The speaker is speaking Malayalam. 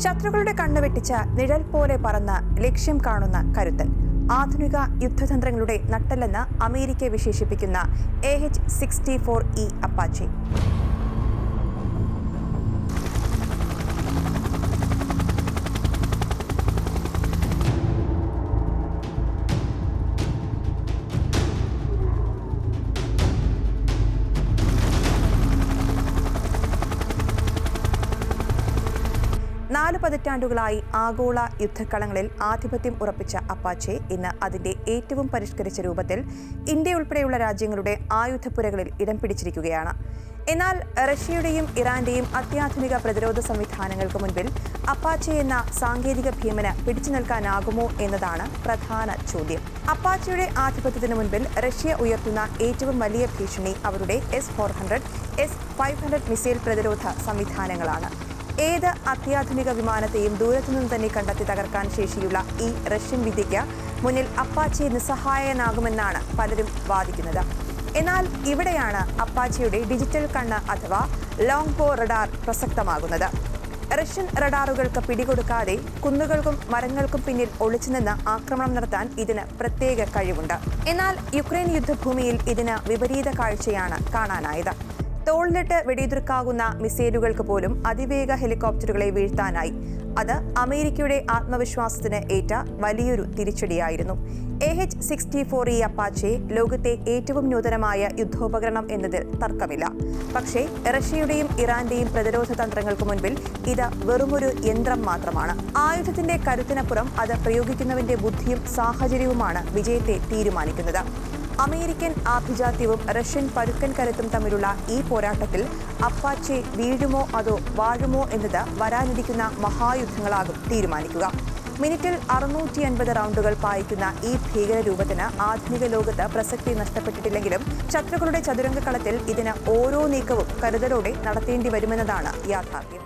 ശത്രുക്കളുടെ കണ്ണുവെട്ടിച്ച നിഴൽ പോലെ പറന്ന് ലക്ഷ്യം കാണുന്ന കരുത്തൻ. ആധുനിക യുദ്ധതന്ത്രങ്ങളുടെ നട്ടെല്ലെന്ന് അമേരിക്ക വിശേഷിപ്പിക്കുന്ന AH-64E അപ്പാച്ചെ. നാല് പതിറ്റാണ്ടുകളായി ആഗോള യുദ്ധക്കളങ്ങളിൽ ആധിപത്യം ഉറപ്പിച്ച അപ്പാച്ചെ ഇന്ന് അതിന്റെ ഏറ്റവും പരിഷ്കരിച്ച രൂപത്തിൽ ഇന്ത്യ ഉൾപ്പെടെയുള്ള രാജ്യങ്ങളുടെ ആയുധപ്പുരകളിൽ ഇടം പിടിച്ചിരിക്കുകയാണ്. എന്നാൽ റഷ്യയുടെയും ഇറാന്റെയും അത്യാധുനിക പ്രതിരോധ സംവിധാനങ്ങൾക്ക് മുൻപിൽ അപ്പാച്ചെ എന്ന സാങ്കേതിക ഭീമന് പിടിച്ചു നിൽക്കാനാകുമോ എന്നതാണ് പ്രധാന ചോദ്യം. അപ്പാച്ചെയുടെ ആധിപത്യത്തിന് മുൻപിൽ റഷ്യ ഉയർത്തുന്ന ഏറ്റവും വലിയ ഭീഷണി അവരുടെ S-400, S-500 മിസൈൽ പ്രതിരോധ സംവിധാനങ്ങളാണ്. ഏത് അത്യാധുനിക വിമാനത്തെയും ദൂരത്തുനിന്ന് തന്നെ കണ്ടെത്തി തകർക്കാൻ ശേഷിയുള്ള ഈ റഷ്യൻ വിദ്യയ്ക്ക് മുന്നിൽ അപ്പാച്ചെ നിസ്സഹായനാകുമെന്നാണ് പലരും വാദിക്കുന്നത്. എന്നാൽ ഇവിടെയാണ് അപ്പാച്ചെയുടെ ഡിജിറ്റൽ കണ്ണ് അഥവാ ലോങ് ബോ റഡാർ പ്രസക്തമാകുന്നത്. റഷ്യൻ റഡാറുകൾക്ക് പിടികൊടുക്കാതെ കുന്നുകൾക്കും മരങ്ങൾക്കും പിന്നിൽ ഒളിച്ചുനിന്ന് ആക്രമണം നടത്താൻ ഇതിന് പ്രത്യേക കഴിവുണ്ട്. എന്നാൽ യുക്രൈൻ യുദ്ധഭൂമിയിൽ ഇതിന് വിപരീത കാഴ്ചയാണ് കാണാനായത്. തോളിലിട്ട് വെടിയുതിർക്കാവുന്ന മിസൈലുകൾക്ക് പോലും അതിവേഗ ഹെലികോപ്റ്ററുകളെ വീഴ്ത്താനായി. അത് അമേരിക്കയുടെ ആത്മവിശ്വാസത്തിന് ഏറ്റ വലിയൊരു തിരിച്ചടിയായിരുന്നു. AH-64E അപ്പാച്ചെ ലോകത്തെ ഏറ്റവും നൂതനമായ യുദ്ധോപകരണം എന്നതിൽ തർക്കമില്ല. പക്ഷേ റഷ്യയുടെയും ഇറാന്റെയും പ്രതിരോധ തന്ത്രങ്ങൾക്ക് മുൻപിൽ ഇത് വെറുമൊരു യന്ത്രം മാത്രമാണ്. ആയുധത്തിന്റെ കരുത്തിനപ്പുറം അത് പ്രയോഗിക്കുന്നവന്റെ ബുദ്ധിയും സാഹചര്യവുമാണ് വിജയത്തെ തീരുമാനിക്കുന്നത്. അമേരിക്കൻ ആഭിജാത്യവും റഷ്യൻ പരുക്കൻ കരുത്തും തമ്മിലുള്ള ഈ പോരാട്ടത്തിൽ അപ്പാച്ചെ വീഴുമോ അതോ വാഴുമോ എന്നത് വരാനിരിക്കുന്ന മഹായുദ്ധങ്ങളാകും തീരുമാനിക്കുക. മിനിറ്റിൽ 650 റൗണ്ടുകൾ പായിക്കുന്ന ഈ ഭീകരരൂപത്തിന് ആധുനിക ലോകത്ത് പ്രസക്തി നഷ്ടപ്പെട്ടിട്ടില്ലെങ്കിലും ശത്രുക്കളുടെ ചതുരംഗക്കളത്തിൽ ഇതിന് ഓരോ നീക്കവും കരുതലോടെ നടത്തേണ്ടി വരുമെന്നതാണ് യാഥാർത്ഥ്യം.